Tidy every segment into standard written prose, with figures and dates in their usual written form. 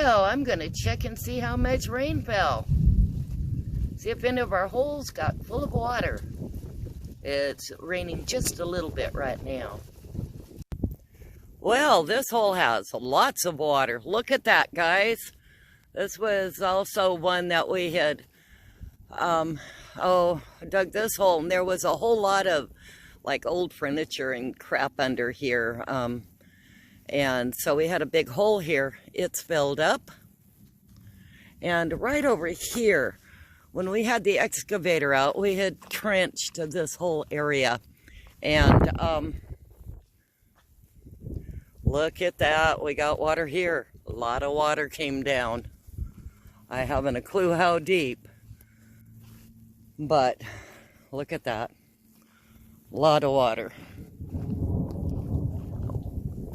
Well, I'm going to check and see how much rain fell. See if any of our holes got full of water. It's raining just a little bit right now. Well, this hole has lots of water. Look at that, guys. This was also one that we had, dug this hole, and there was a whole lot of like old furniture and crap under here. And so we had a big hole here. It's filled up. And right over here, when we had the excavator out, we had trenched this whole area. And look at that. We got water here. A lot of water came down. I haven't a clue how deep. But look at that. A lot of water.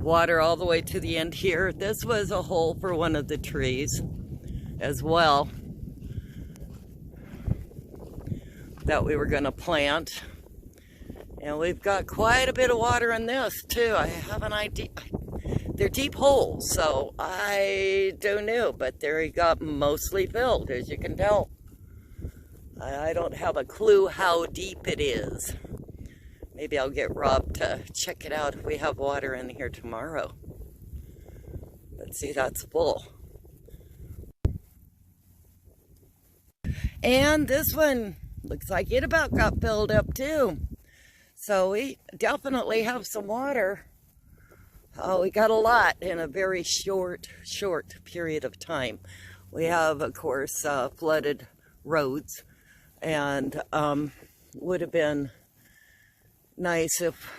Water all the way to the end here. This was a hole for one of the trees as well that we were going to plant. And we've got quite a bit of water in this too. I have an idea. They're deep holes, so I don't know, but they got mostly filled, as you can tell. I don't have a clue how deep it is. Maybe I'll get Rob to check it out if we have water in here tomorrow. But see, that's full. And this one looks like it about got filled up too. So we definitely have some water. Oh, we got a lot in a very short period of time. We have, of course, flooded roads, and would have been nice if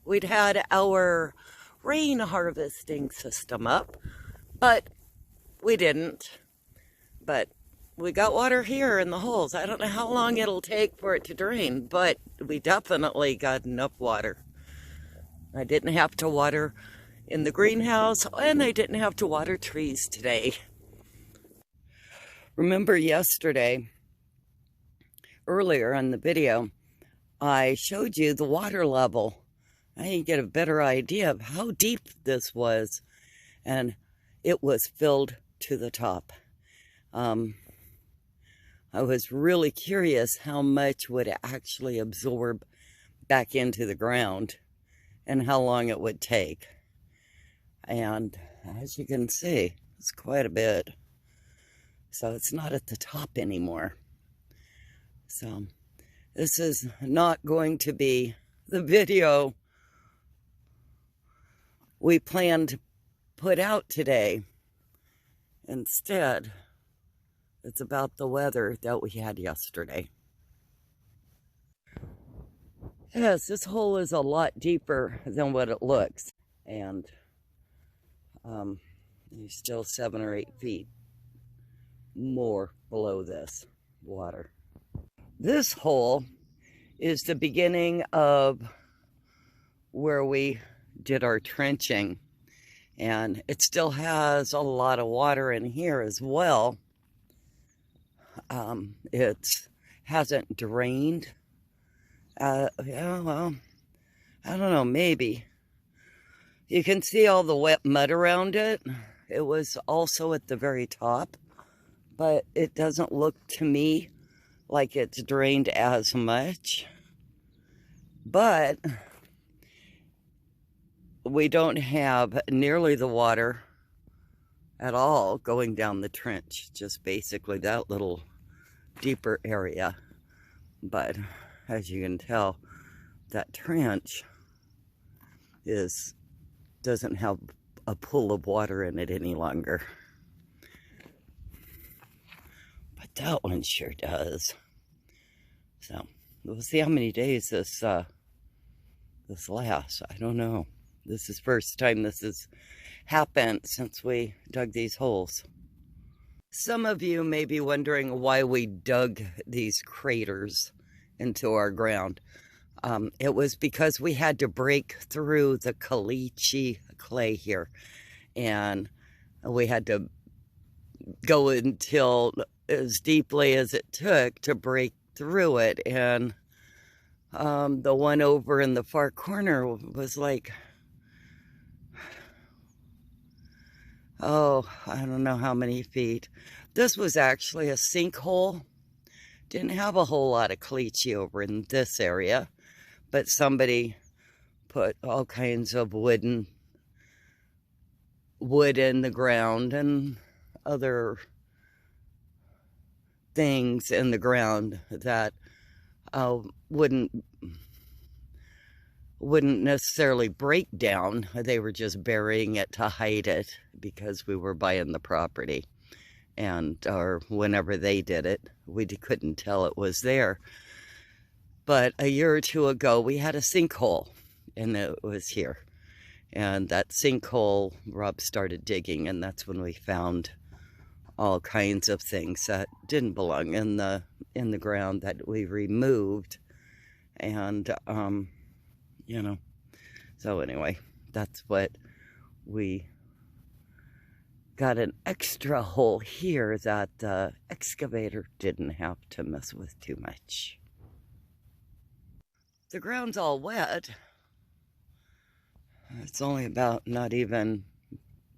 we'd had our rain harvesting system up, but we didn't. But we got water here in the holes. I don't know how long it'll take for it to drain, but we definitely got enough water. I didn't have to water in the greenhouse, and I didn't have to water trees today. Remember yesterday, earlier in the video, I showed you the water level. I didn't get a better idea of how deep this was, and it was filled to the top. I was really curious how much would it actually absorb back into the ground and how long it would take. And as you can see, it's quite a bit. So it's not at the top anymore. So this is not going to be the video we planned to put out today. Instead, it's about the weather that we had yesterday. Yes, this hole is a lot deeper than what it looks. And you're still 7 or 8 feet more below this water. This hole is the beginning of where we did our trenching. And it still has a lot of water in here as well. It hasn't drained. Yeah, well, I don't know, maybe. You can see all the wet mud around it. It was also at the very top, but it doesn't look to me like it's drained as much. But we don't have nearly the water at all going down the trench, just basically that little deeper area. But as you can tell, that trench doesn't have a pool of water in it any longer. But that one sure does. So we'll see how many days this lasts. I don't know. This is the first time this has happened since we dug these holes. Some of you may be wondering why we dug these craters into our ground. It was because we had to break through the caliche clay here, and we had to go until as deeply as it took to break through it. And the one over in the far corner was like, Oh, I don't know how many feet. This was actually a sinkhole. Didn't have a whole lot of caliche over in this area, but somebody put all kinds of wood in the ground and other things in the ground that wouldn't necessarily break down. They were just burying it to hide it because we were buying the property. And or whenever they did it, we couldn't tell it was there. But a year or two ago, we had a sinkhole, and it was here. And that sinkhole, Rob started digging, and that's when we found all kinds of things that didn't belong in the ground that we removed. And you know, so anyway, that's what we got, an extra hole here that the excavator didn't have to mess with too much. The ground's all wet. It's only about not even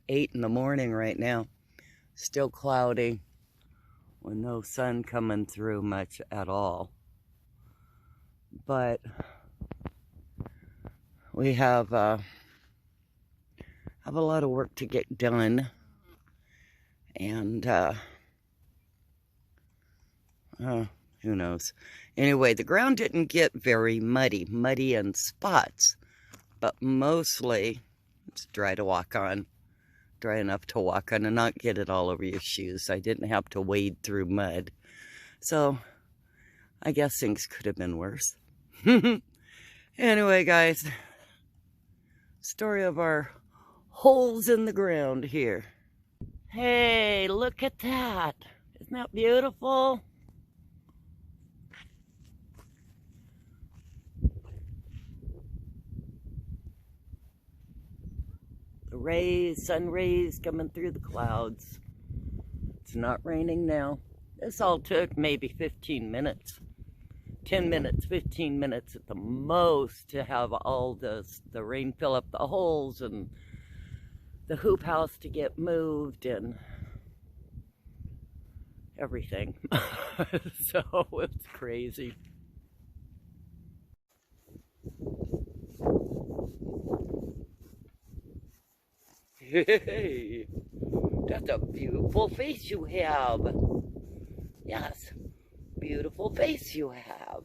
8 in the morning right now. Still cloudy with no sun coming through much at all. But we have a lot of work to get done. And who knows? Anyway, the ground didn't get very muddy in spots, but mostly it's dry to walk on, dry enough to walk on and not get it all over your shoes. I didn't have to wade through mud. So I guess things could have been worse. Anyway, guys, story of our holes in the ground here. Hey, look at that. Isn't that beautiful? The rays, sun rays coming through the clouds. It's not raining now. This all took maybe 15 minutes. 10 minutes, 15 minutes at the most to have all the rain fill up the holes and the hoop house to get moved and everything. So it's crazy. Hey, that's a beautiful face you have. Yes, beautiful face you have.